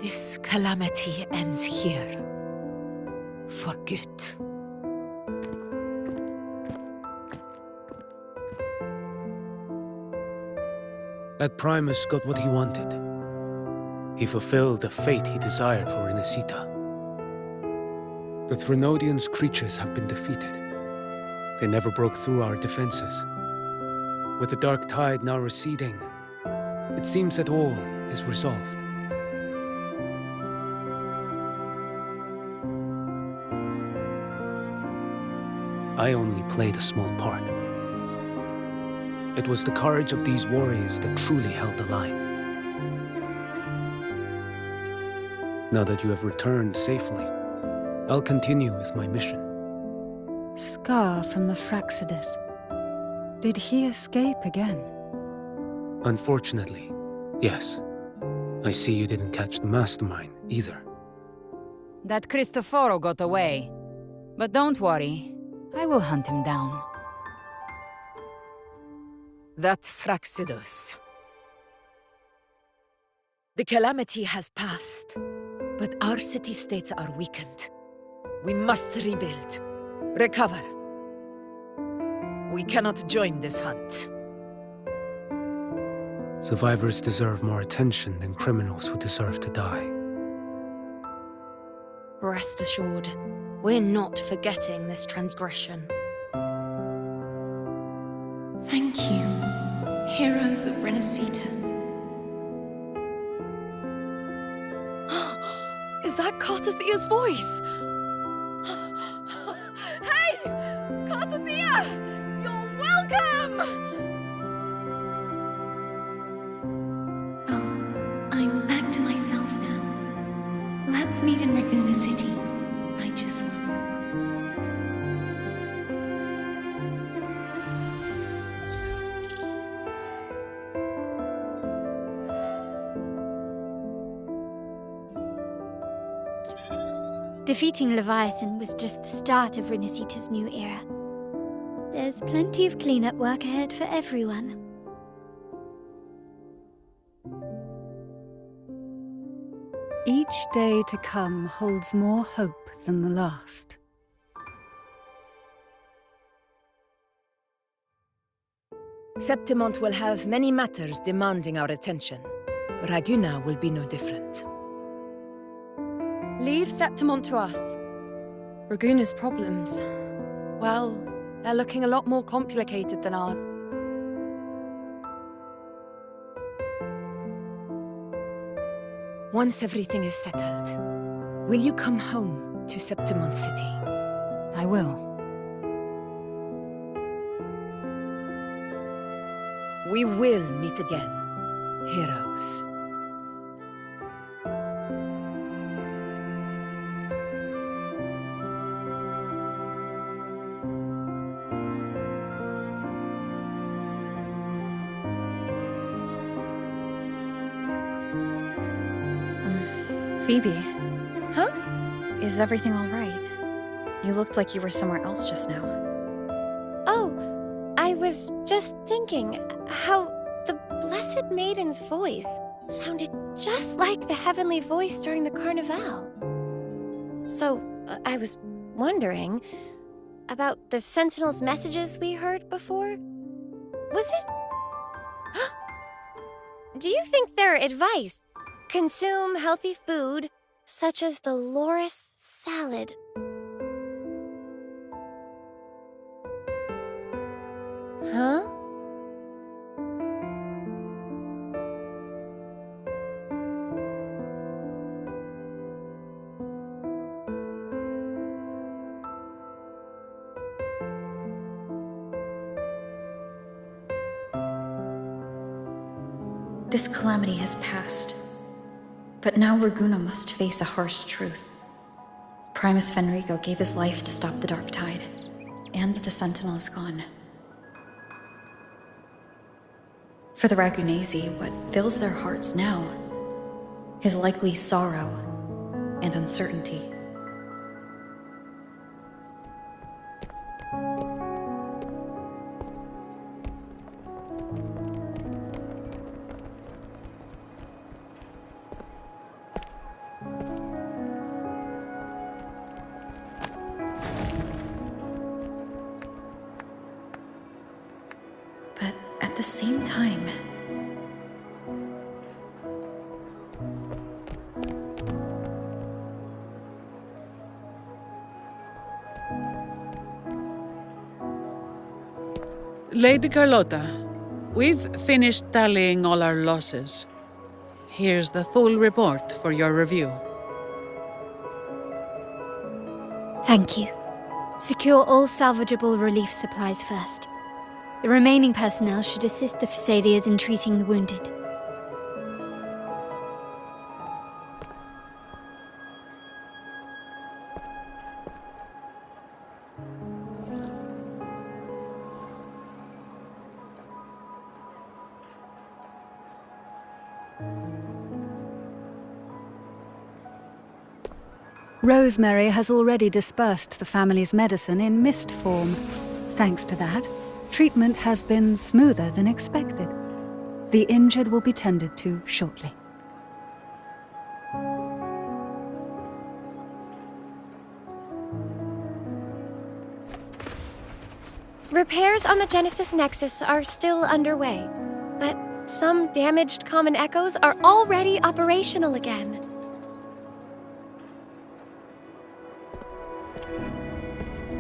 This calamity ends here. For good. That Primus got what he wanted. He fulfilled the fate he desired for Inesita. The Threnodians' creatures have been defeated. They never broke through our defenses. With the dark tide now receding, it seems that all is resolved. I only played a small part. It was the courage of these warriors that truly held the line. Now that you have returned safely, I'll continue with my mission. Scar from the Fraxidus. Did he escape again? Unfortunately, yes. I see you didn't catch the mastermind either. That Cristoforo got away. But don't worry, I will hunt him down. That Fraxidus. The calamity has passed, but our city-states are weakened. We must rebuild, recover. We cannot join this hunt. Survivors deserve more attention than criminals who deserve to die. Rest assured, we're not forgetting this transgression. Thank you, heroes of Renesita. Is that Cartathia's voice? Hey! Cartathia! You're welcome! Oh, I'm back to myself now. Let's meet in Raguna City, righteous one. Defeating Leviathan was just the start of Renesita's new era. There's plenty of cleanup work ahead for everyone. Each day to come holds more hope than the last. Septimont will have many matters demanding our attention. Raguna will be no different. Leave Septimont to us. Raguna's problems, well, they're looking a lot more complicated than ours. Once everything is settled, will you come home to Septimont City? I will. We will meet again, heroes. Phoebe. Huh? Is everything all right? You looked like you were somewhere else just now. Oh, I was just thinking how the Blessed Maiden's voice sounded just like the heavenly voice during the Carnival. So, I was wondering about the Sentinel's messages we heard before. Was it? Do you think their advice, consume healthy food, such as the loris salad? Huh? This calamity has passed. But now Raguna must face a harsh truth. Primus Fenrico gave his life to stop the Dark Tide, and the Sentinel is gone. For the Ragunesi, what fills their hearts now is likely sorrow and uncertainty. the same time... Lady Carlotta, we've finished tallying all our losses. Here's the full report for your review. Thank you. Secure all salvageable relief supplies first. The remaining personnel should assist the Phasaelias in treating the wounded. Rosemary has already dispersed the family's medicine in mist form. Thanks to that, treatment has been smoother than expected. The injured will be tended to shortly. Repairs on the Genesis Nexus are still underway, but some damaged common echoes are already operational again.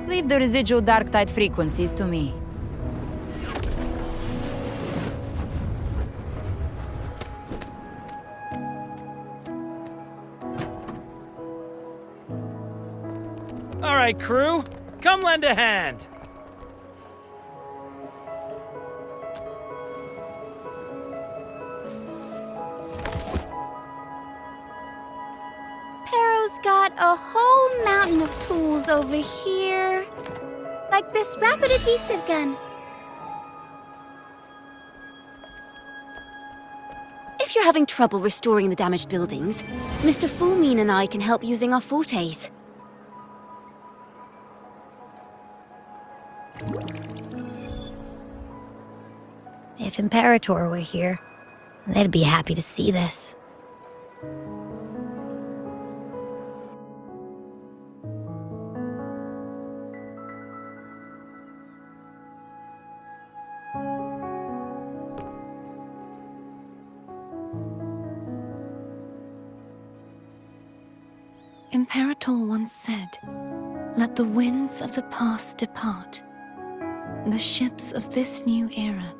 Leave the residual dark tide frequencies to me. All right, crew, come lend a hand. Pero's got a whole mountain of tools over here. Like this rapid adhesive gun. If you're having trouble restoring the damaged buildings, Mr. Fullmean and I can help using our fortes. If Imperator were here, they'd be happy to see this. Imperator once said, "Let the winds of the past depart. The ships of this new era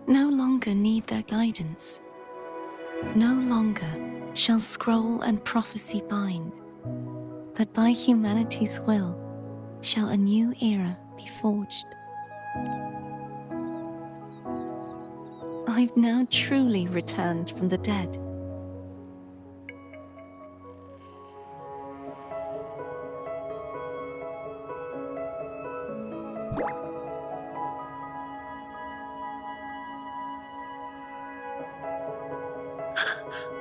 no longer need their guidance. No longer shall scroll and prophecy bind, but by humanity's will shall a new era be forged." I've now truly returned from the dead.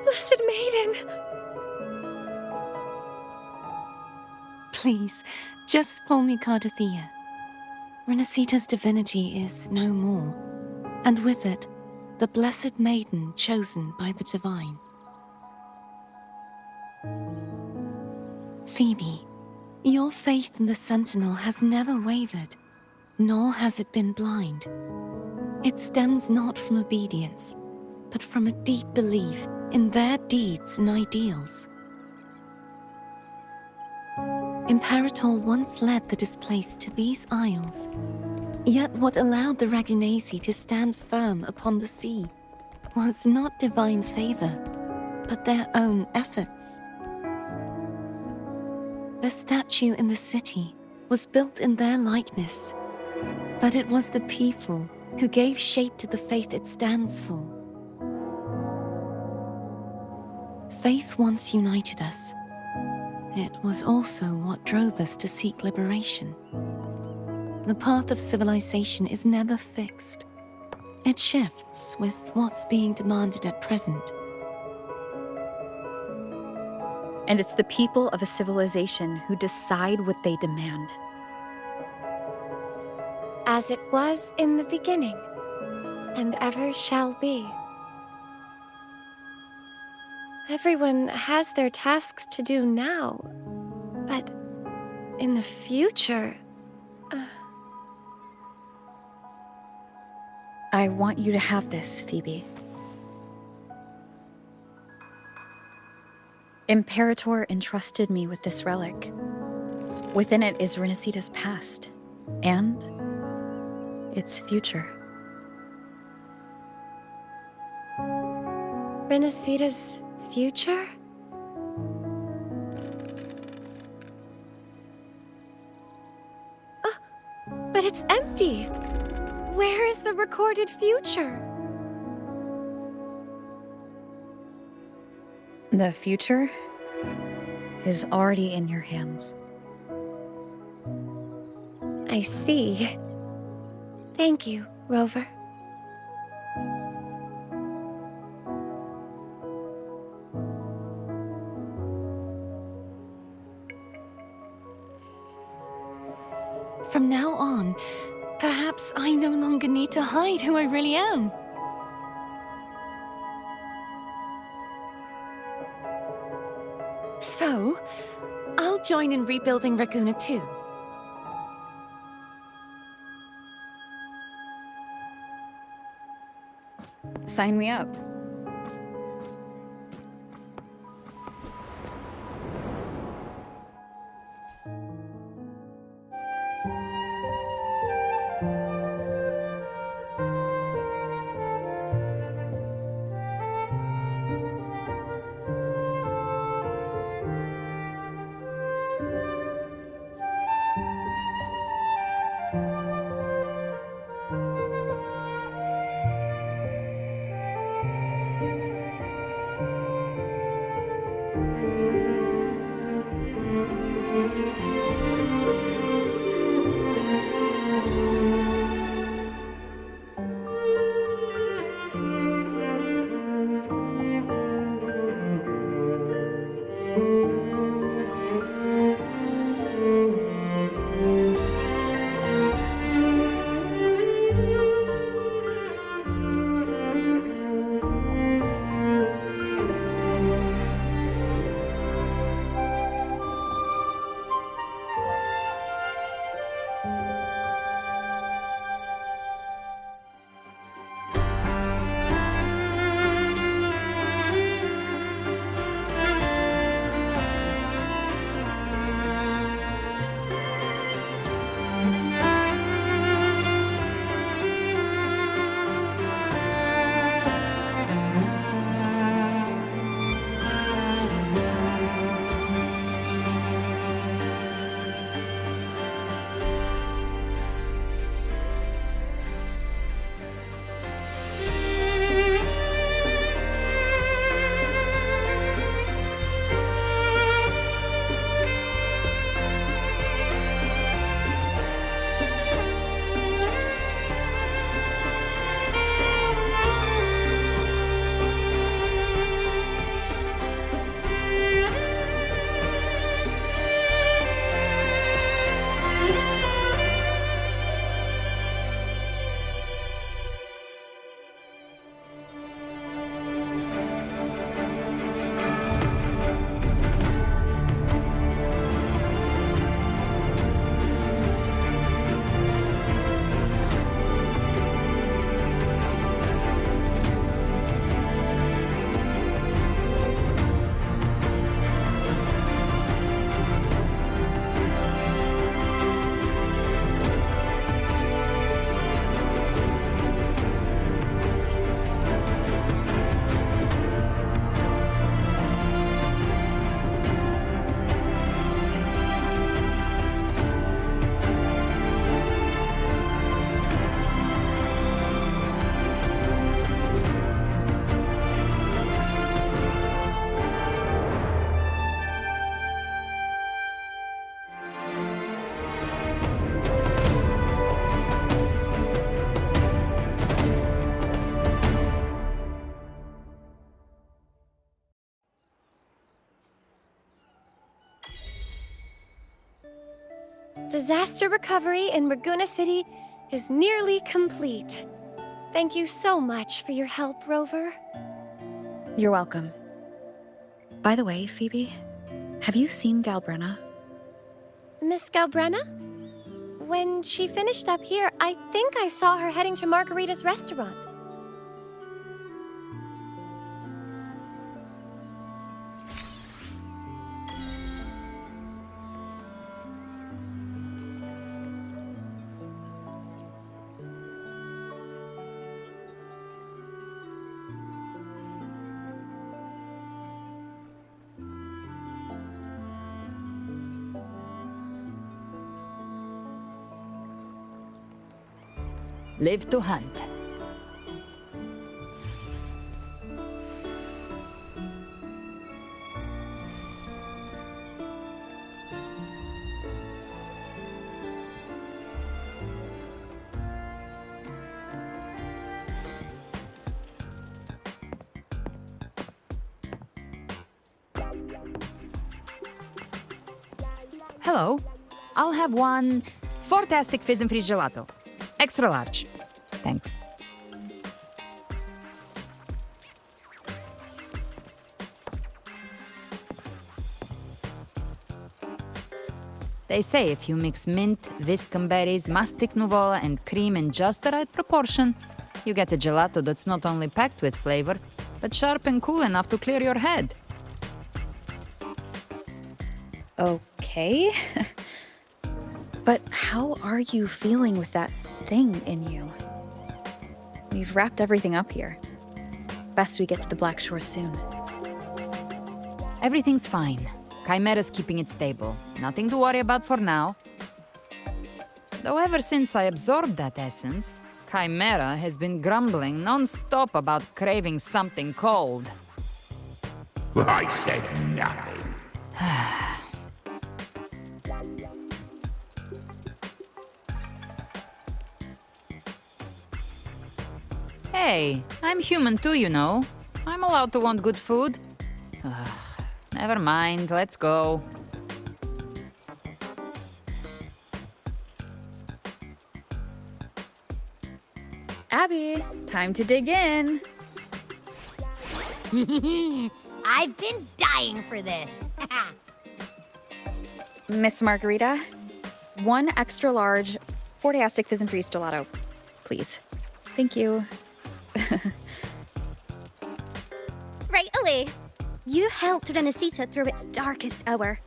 Blessed Maiden! Please, just call me Cardothea. Renacita's divinity is no more, and with it, the Blessed Maiden chosen by the Divine. Phoebe, your faith in the Sentinel has never wavered, nor has it been blind. It stems not from obedience, but from a deep belief in their deeds and ideals. Imperator once led the displaced to these isles, yet what allowed the Ragunasi to stand firm upon the sea was not divine favor, but their own efforts. The statue in the city was built in their likeness, but it was the people who gave shape to the faith it stands for. Faith once united us. It was also what drove us to seek liberation. The path of civilization is never fixed. It shifts with what's being demanded at present. And it's the people of a civilization who decide what they demand. As it was in the beginning, and ever shall be. Everyone has their tasks to do now, but in the future... I want you to have this, Phoebe. Imperator entrusted me with this relic. Within it is Renacita's past, and its future. Renacita's future? Oh, but it's empty! Where is the recorded future? The future is already in your hands. I see. Thank you, Rover. From now on, perhaps I no longer need to hide who I really am. So, I'll join in rebuilding Raguna too. Sign me up. Disaster recovery in Raguna City is nearly complete. Thank you so much for your help, Rover. You're welcome. By the way, Phoebe, have you seen Galbrenna? Miss Galbrenna? when she finished up here, I think I saw her heading to Margarita's restaurant. Live to hunt. Hello. I'll have one fantastic fizz and freeze gelato. Extra large. Thanks. They say if you mix mint, viscum berries, mastic nuvola, and cream in just the right proportion, you get a gelato that's not only packed with flavor, but sharp and cool enough to clear your head. Okay. But how are you feeling with that thing in you? We've wrapped everything up here. Best we get to the Black Shore soon. Everything's fine. Chimera's keeping it stable. Nothing to worry about for now. Though ever since I absorbed that essence, Chimera has been grumbling non-stop about craving something cold. I said nothing. Hey, I'm human too, you know. I'm allowed to want good food. Ugh, never mind, let's go. Abby, time to dig in. I've been dying for this. Miss Margarita, one extra large Fortiastic Fizz and Freeze gelato, please. Thank you. Right away. You helped Renesita through its darkest hour.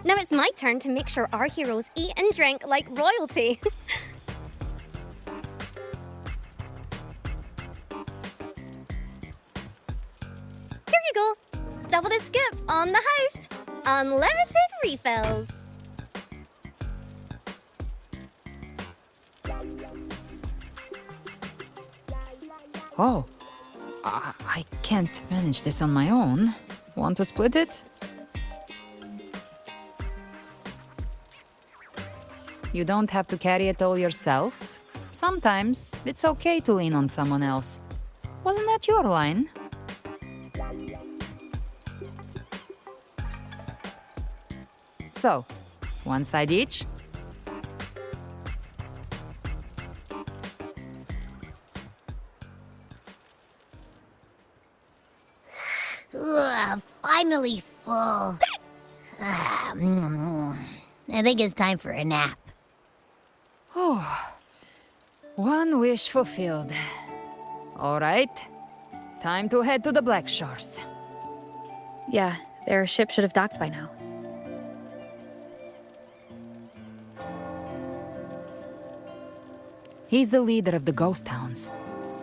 Now it's my turn to make sure our heroes eat and drink like royalty. Here you go. Double the scoop on the house. Unlimited refills. Oh, I can't manage this on my own. Want to split it? You don't have to carry it all yourself. Sometimes it's okay to lean on someone else. Wasn't that your line? So, one side each? Ugh, finally full. I think it's time for a nap. Oh, one wish fulfilled. All right, time to head to the Black Shores. Yeah, their ship should have docked by now. He's the leader of the ghost towns.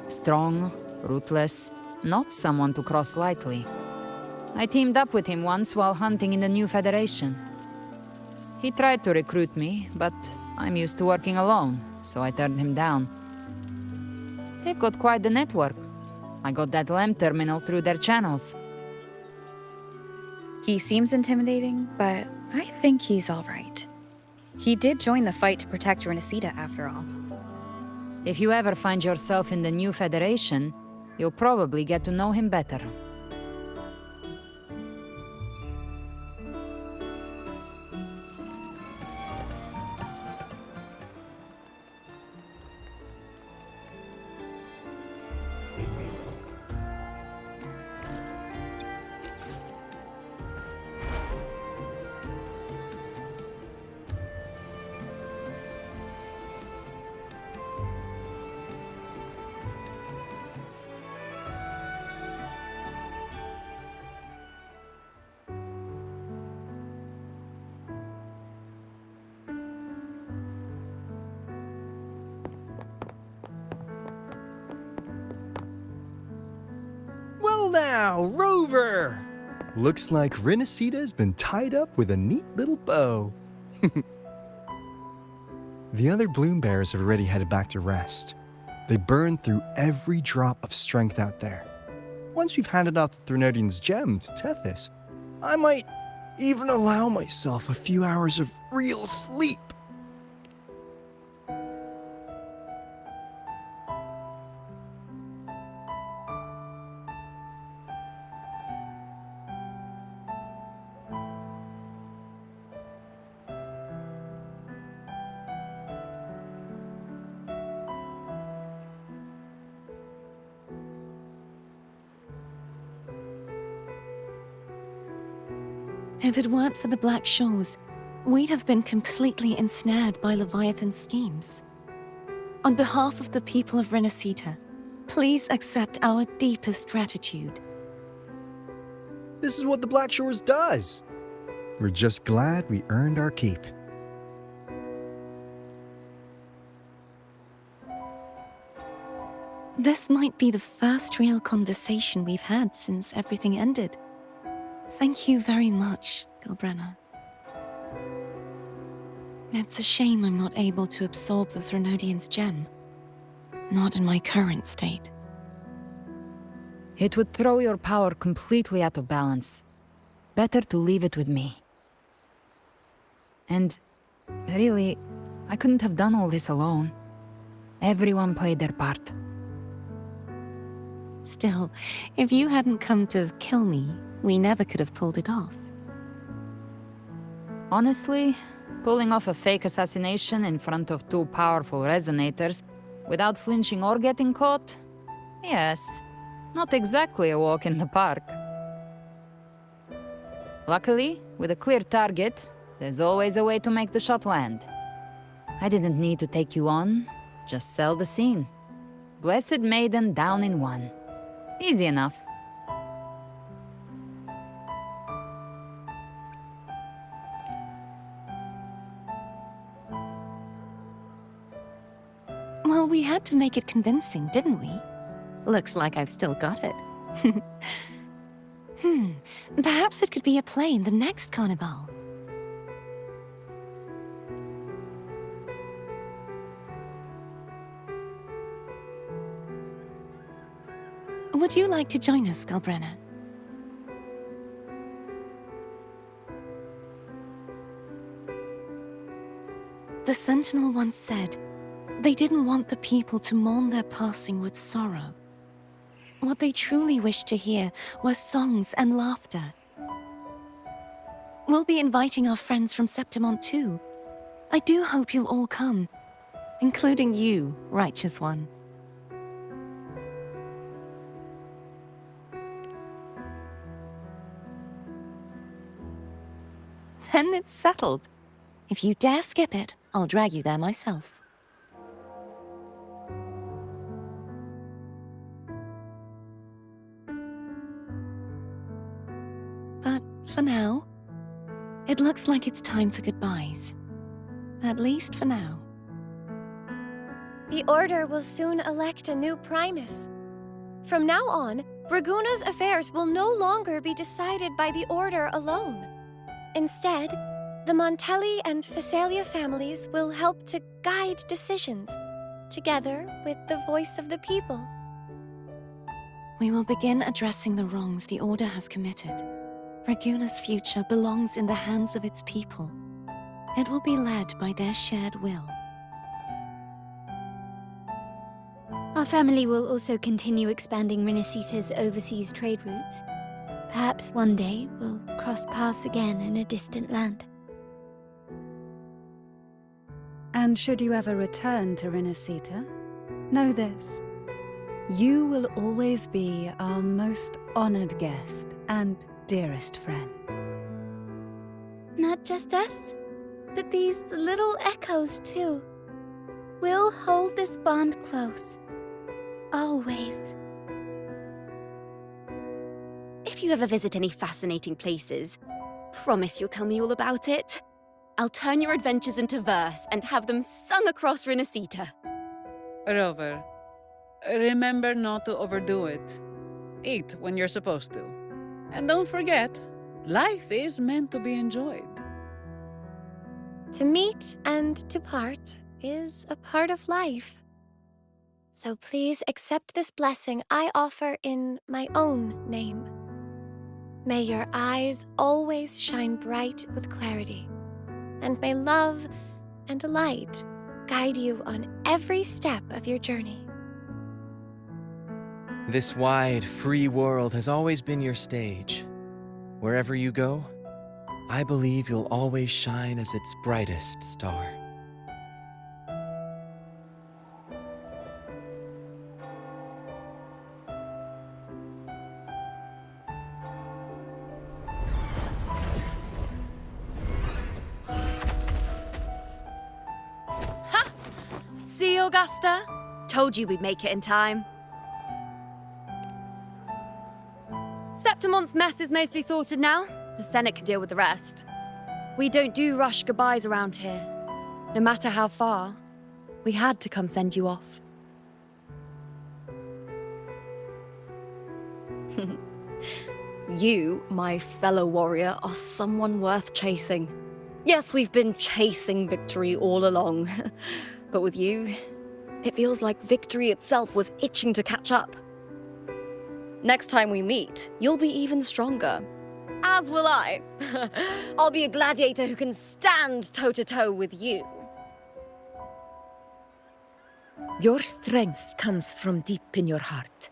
Strong, ruthless, not someone to cross lightly. I teamed up with him once while hunting in the new Federation. He tried to recruit me, but I'm used to working alone, so I turned him down. They've got quite the network. I got that LEM terminal through their channels. He seems intimidating, but I think he's all right. He did join the fight to protect Renesita, after all. If you ever find yourself in the new Federation, you'll probably get to know him better. now, Rover! Looks like Renacita's been tied up with a neat little bow. The other bloom bearers have already headed back to rest. They burned through every drop of strength out there. Once we've handed out the Threnodian's gem to Tethys, I might even allow myself a few hours of real sleep. If it weren't for the Black Shores, we'd have been completely ensnared by Leviathan's schemes. On behalf of the people of Renacita, please accept our deepest gratitude. This is what the Black Shores does. We're just glad we earned our keep. This might be the first real conversation we've had since everything ended. Thank you very much, Galbrenna. It's a shame I'm not able to absorb the Threnodian's gem. Not in my current state. It would throw your power completely out of balance. Better to leave it with me. And really, I couldn't have done all this alone. Everyone played their part. Still, if you hadn't come to kill me, we never could have pulled it off. Honestly, pulling off a fake assassination in front of two powerful resonators without flinching or getting caught? Yes, not exactly a walk in the park. Luckily, with a clear target, there's always a way to make the shot land. I didn't need to take you on, just sell the scene. Blessed Maiden down in one. Easy enough. Well, we had to make it convincing, didn't we? Looks like I've still got it. Perhaps it could be a play in the next carnival. Would you like to join us, Galbrenna? The Sentinel once said, they didn't want the people to mourn their passing with sorrow. What they truly wished to hear were songs and laughter. We'll be inviting our friends from Septimont too. I do hope you'll all come, including you, Righteous One. Then it's settled. If you dare skip it, I'll drag you there myself. But for now, it looks like it's time for goodbyes. At least for now. The Order will soon elect a new Primus. From now on, Raguna's affairs will no longer be decided by the Order alone. Instead, the Montelli and Phasalia families will help to guide decisions, together with the voice of the people. We will begin addressing the wrongs the Order has committed. Raguna's future belongs in the hands of its people. It will be led by their shared will. Our family will also continue expanding Renacita's overseas trade routes. Perhaps one day we'll cross paths again in a distant land. And should you ever return to Renacita, know this. You will always be our most honored guest and dearest friend. Not just us, but these little echoes too. We'll hold this bond close. Always. If you ever visit any fascinating places, promise you'll tell me all about it. I'll turn your adventures into verse and have them sung across Renacita. Rover, remember not to overdo it. Eat when you're supposed to. And don't forget, life is meant to be enjoyed. To meet and to part is a part of life. So please accept this blessing I offer in my own name. May your eyes always shine bright with clarity, and may love and light guide you on every step of your journey. This wide, free world has always been your stage. Wherever you go, I believe you'll always shine as its brightest star. See, Augusta? Told you we'd make it in time. Septimon's mess is mostly sorted now. The Senate can deal with the rest. We don't do rush goodbyes around here. No matter how far, we had to come send you off. You, my fellow warrior, are someone worth chasing. Yes, we've been chasing victory all along. But with you, it feels like victory itself was itching to catch up. Next time we meet, you'll be even stronger. As will I. I'll be a gladiator who can stand toe-to-toe with you. Your strength comes from deep in your heart,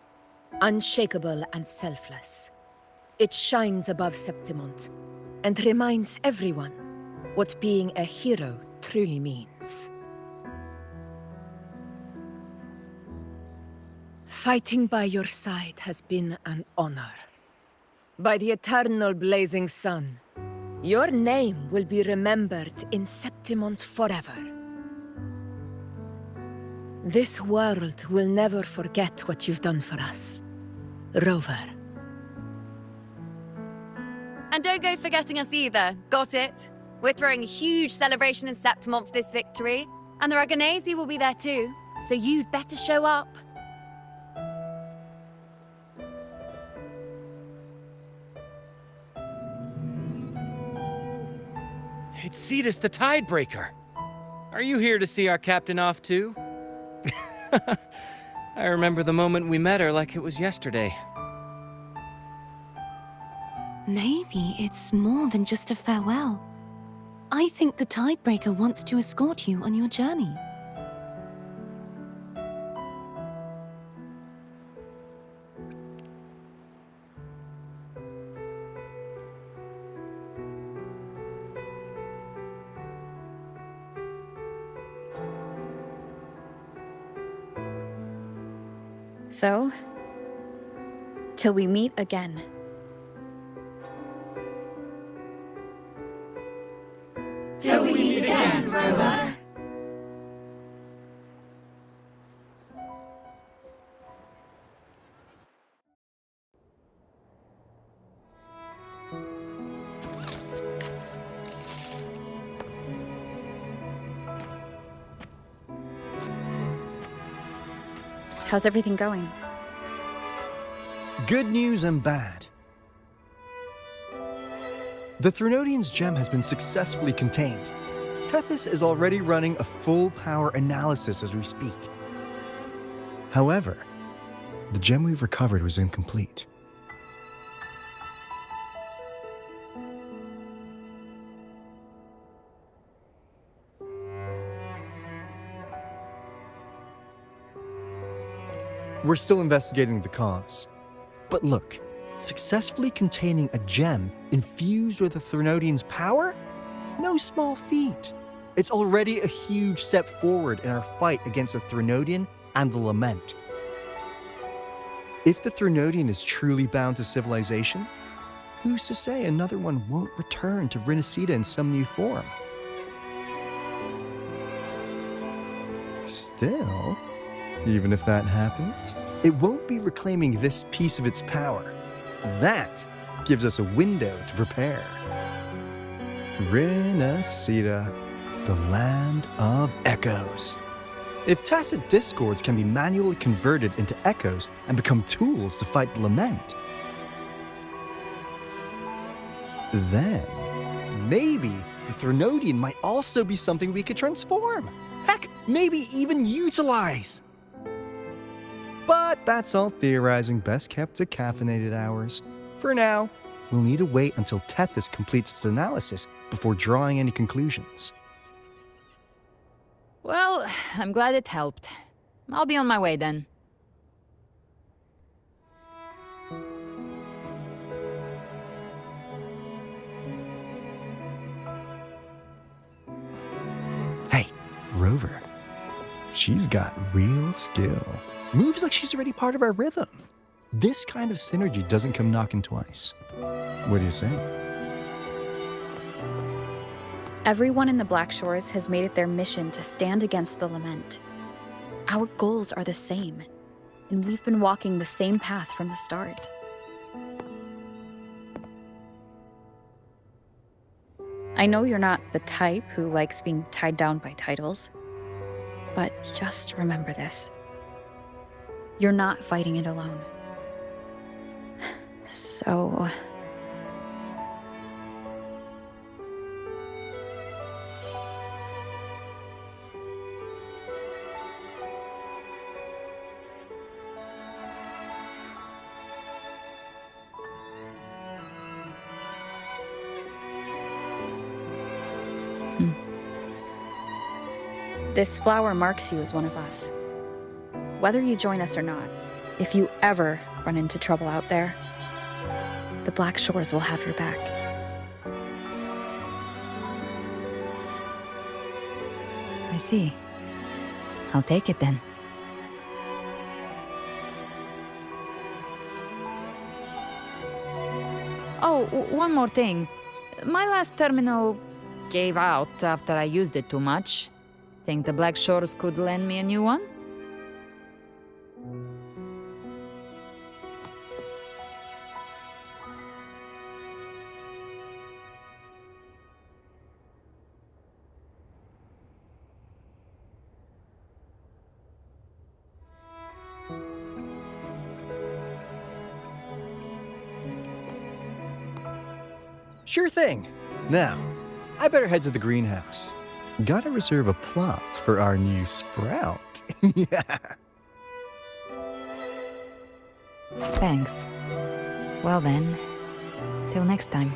unshakable and selfless. It shines above Septimont and reminds everyone what being a hero truly means. Fighting by your side has been an honor. By the eternal blazing sun, your name will be remembered in Septimont forever. This world will never forget what you've done for us, Rover. And don't go forgetting us either, got it? We're throwing a huge celebration in Septimont for this victory, and the Aragonese will be there too, so you'd better show up. It's Cetus the Tidebreaker. Are you here to see our captain off too? I remember the moment we met her like it was yesterday. Maybe it's more than just a farewell. I think the Tidebreaker wants to escort you on your journey. So, till we meet again. Till we meet again, Rover. How's everything going? Good news and bad. The Threnodian's gem has been successfully contained. Tethys is already running a full power analysis as we speak. However, the gem we've recovered was incomplete. We're still investigating the cause. But look, successfully containing a gem infused with the Threnodian's power? No small feat. It's already a huge step forward in our fight against the Threnodian and the Lament. If the Threnodian is truly bound to civilization, who's to say another one won't return to Rinasida in some new form? Still, even if that happens, it won't be reclaiming this piece of its power. That gives us a window to prepare. Rinasida, the land of echoes. If tacit discords can be manually converted into echoes and become tools to fight the lament, then maybe the Threnodian might also be something we could transform. Heck, maybe even utilize. But that's all theorizing best kept to caffeinated hours. For now, we'll need to wait until Tethys completes its analysis before drawing any conclusions. Well, I'm glad it helped. I'll be on my way then. Hey, Rover. She's got real skill. Moves like she's already part of our rhythm. This kind of synergy doesn't come knocking twice. What do you say? Everyone in the Black Shores has made it their mission to stand against the lament. Our goals are the same, and we've been walking the same path from the start. I know you're not the type who likes being tied down by titles, but just remember this. You're not fighting it alone. So... This flower marks you as one of us. Whether you join us or not, if you ever run into trouble out there, the Black Shores will have your back. I see. I'll take it then. Oh, one more thing. My last terminal gave out after I used it too much. Think the Black Shores could lend me a new one? Sure thing. Now, I better head to the greenhouse. Gotta reserve a plot for our new sprout. Yeah. Thanks. Well then, till next time.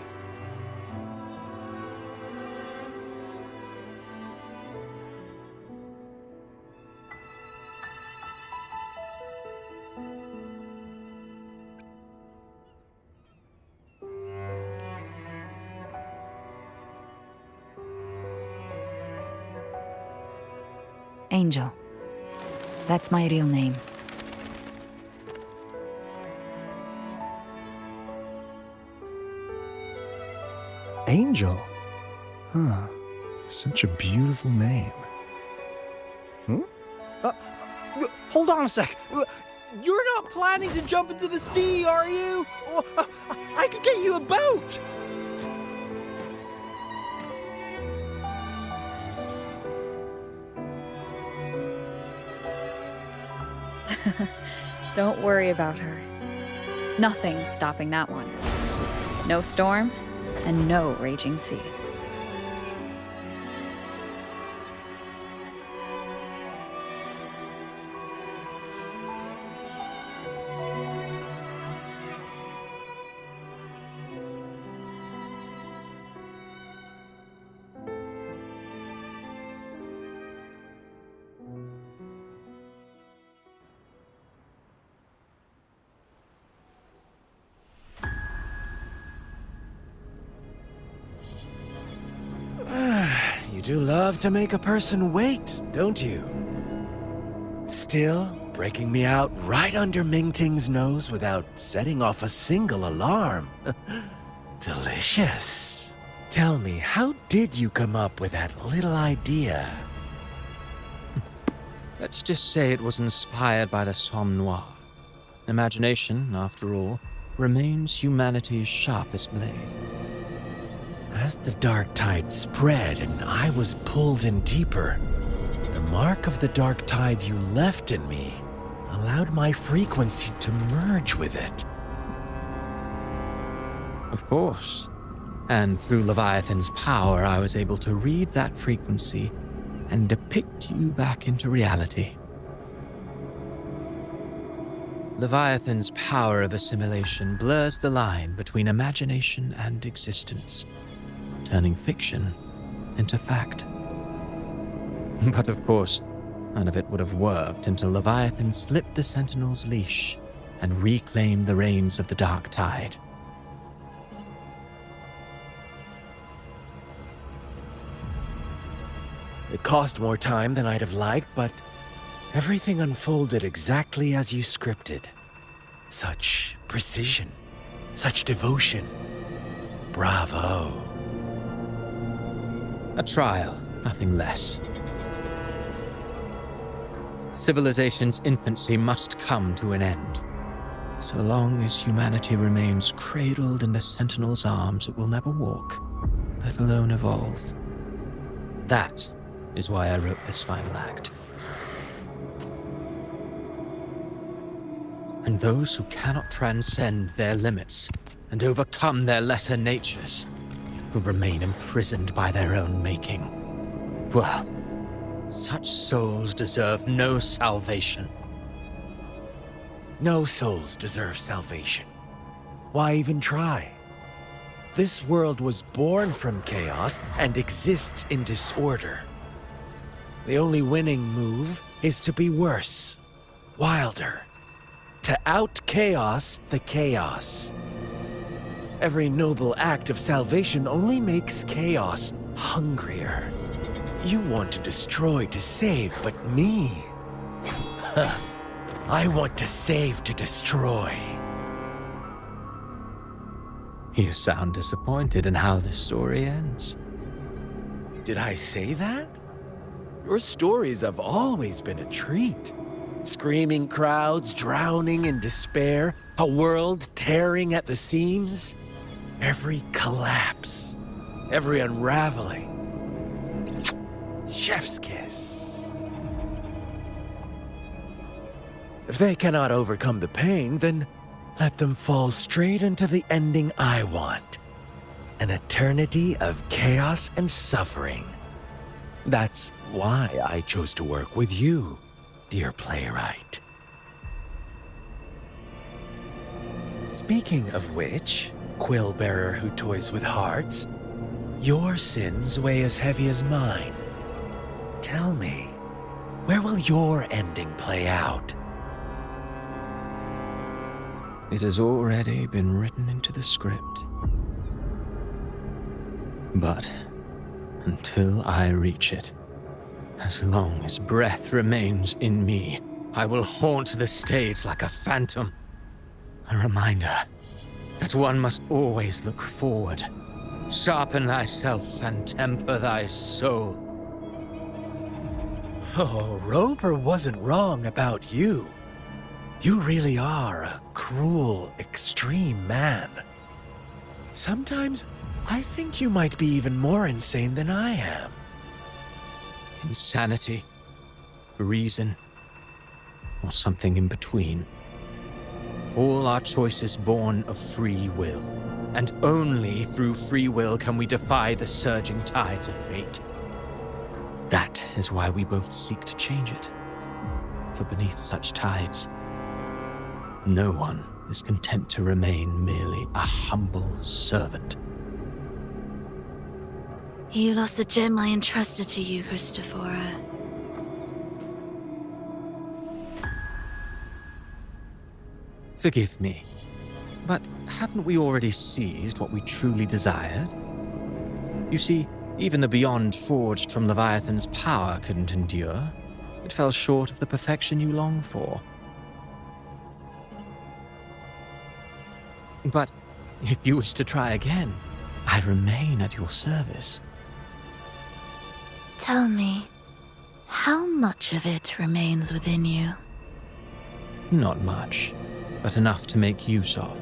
Angel. That's my real name. Angel? Huh. Such a beautiful name. Hold on a sec. You're not planning to jump into the sea, are you? I could get you a boat! Don't worry about her. Nothing's stopping that one. No storm, and no raging sea. You do love to make a person wait, don't you? Still, breaking me out right under Mingting's nose without setting off a single alarm. Delicious. Tell me, how did you come up with that little idea? Let's just say it was inspired by the Somme Noire. Imagination, after all, remains humanity's sharpest blade. As the dark tide spread and I was pulled in deeper, The mark of the dark tide you left in me allowed my frequency to merge with it. Of course. And through Leviathan's power, I was able to read that frequency and depict you back into reality. Leviathan's power of assimilation blurs the line between imagination and existence, turning fiction into fact. But of course, none of it would have worked until Leviathan slipped the Sentinel's leash and reclaimed the reins of the dark tide. It cost more time than I'd have liked, but everything unfolded exactly as you scripted. Such precision, such devotion. Bravo. A trial, nothing less. Civilization's infancy must come to an end. So long as humanity remains cradled in the Sentinel's arms, it will never walk, let alone evolve. That is why I wrote this final act. And those who cannot transcend their limits and overcome their lesser natures will remain imprisoned by their own making. Well, such souls deserve no salvation. No souls deserve salvation. Why even try? This world was born from chaos and exists in disorder. The only winning move is to be worse, wilder, to out-chaos the chaos. Every noble act of salvation only makes chaos hungrier. You want to destroy to save, but me? I want to save to destroy. You sound disappointed in how this story ends. Did I say that? Your stories have always been a treat. Screaming crowds drowning in despair, a world tearing at the seams. Every collapse, every unraveling. Chef's kiss. If they cannot overcome the pain, then let them fall straight into the ending I want. An eternity of chaos and suffering. That's why I chose to work with you, dear playwright. Speaking of which, quill-bearer who toys with hearts, your sins weigh as heavy as mine. Tell me, where will your ending play out? It has already been written into the script. But until I reach it, as long as breath remains in me, I will haunt the stage like a phantom. A reminder that one must always look forward. Sharpen thyself and temper thy soul. Oh, Rover wasn't wrong about you. You really are a cruel, extreme man. Sometimes I think you might be even more insane than I am. Insanity, reason, or something in between. All our choices born of free will, and only through free will can we defy the surging tides of fate. That is why we both seek to change it. For beneath such tides, no one is content to remain merely a humble servant. You lost the gem I entrusted to you, Christophora. Forgive me, but haven't we already seized what we truly desired? You see, even the beyond forged from Leviathan's power couldn't endure. It fell short of the perfection you long for. But if you wish to try again, I remain at your service. Tell me, how much of it remains within you? Not much, but enough to make use of.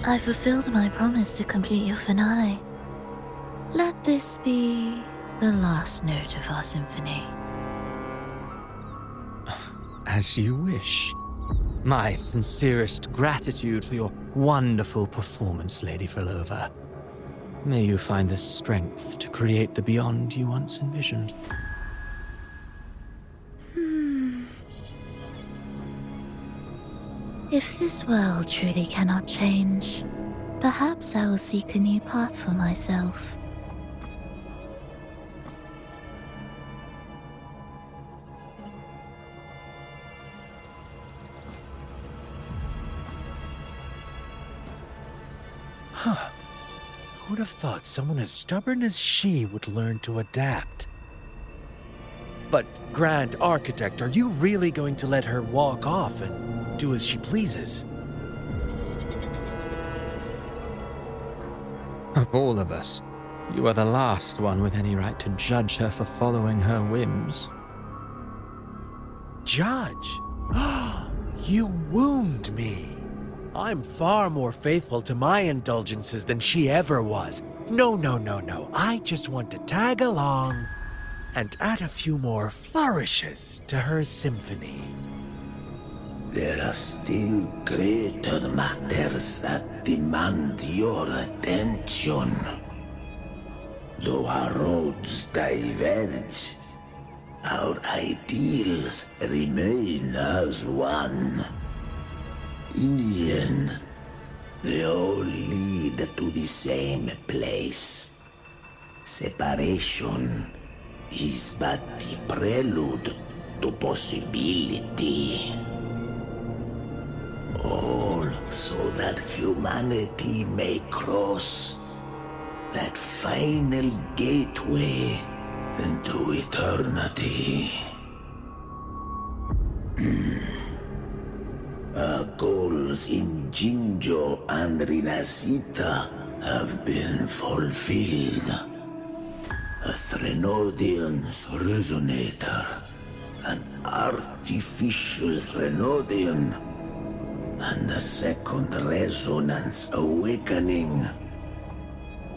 I fulfilled my promise to complete your finale. Let this be the last note of our symphony. As you wish. My sincerest gratitude for your wonderful performance, Lady Frolova. May you find the strength to create the beyond you once envisioned. If this world truly cannot change, perhaps I will seek a new path for myself. Huh. Who would have thought someone as stubborn as she would learn to adapt? But, Grand Architect, are you really going to let her walk off and do as she pleases? Of all of us, you are the last one with any right to judge her for following her whims. Judge? You wound me. I'm far more faithful to my indulgences than she ever was. No. I just want to tag along and add a few more flourishes to her symphony. There are still greater matters that demand your attention. Though our roads diverge, our ideals remain as one. In the end, they all lead to the same place. Separation is but the prelude to possibility. All so that humanity may cross that final gateway into eternity. Our goals in Jinjo and Rinasita have been fulfilled. A Threnodian's resonator, an artificial Threnodian, and a second resonance awakening.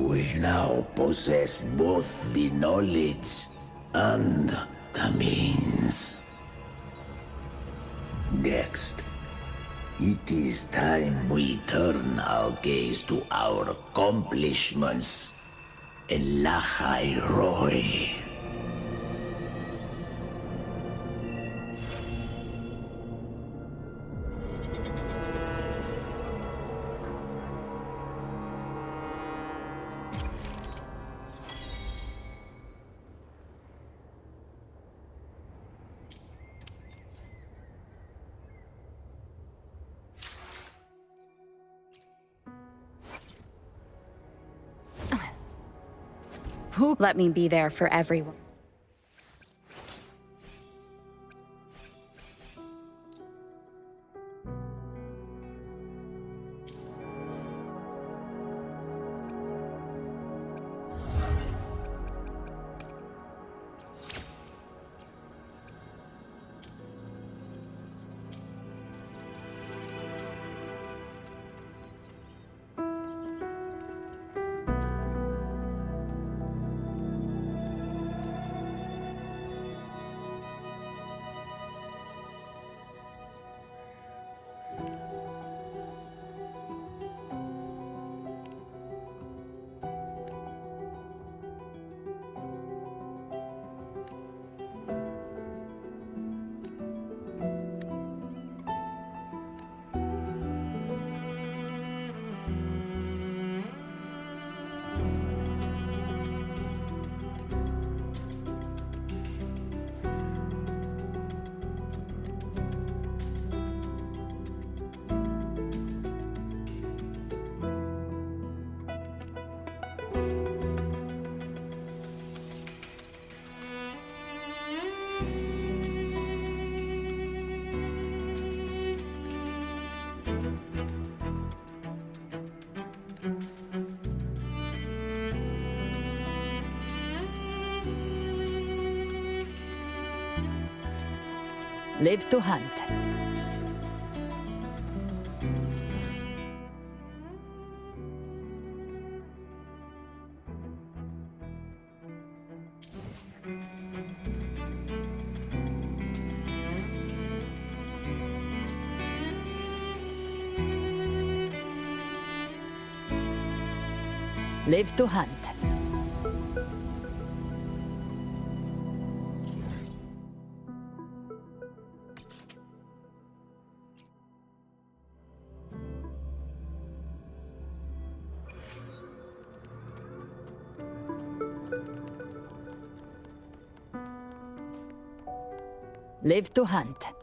We now possess both the knowledge and the means. Next, it is time we turn our gaze to our accomplishments in Lahai Roy. Let me be there for everyone. Live to hunt. Live to hunt. Live to hunt.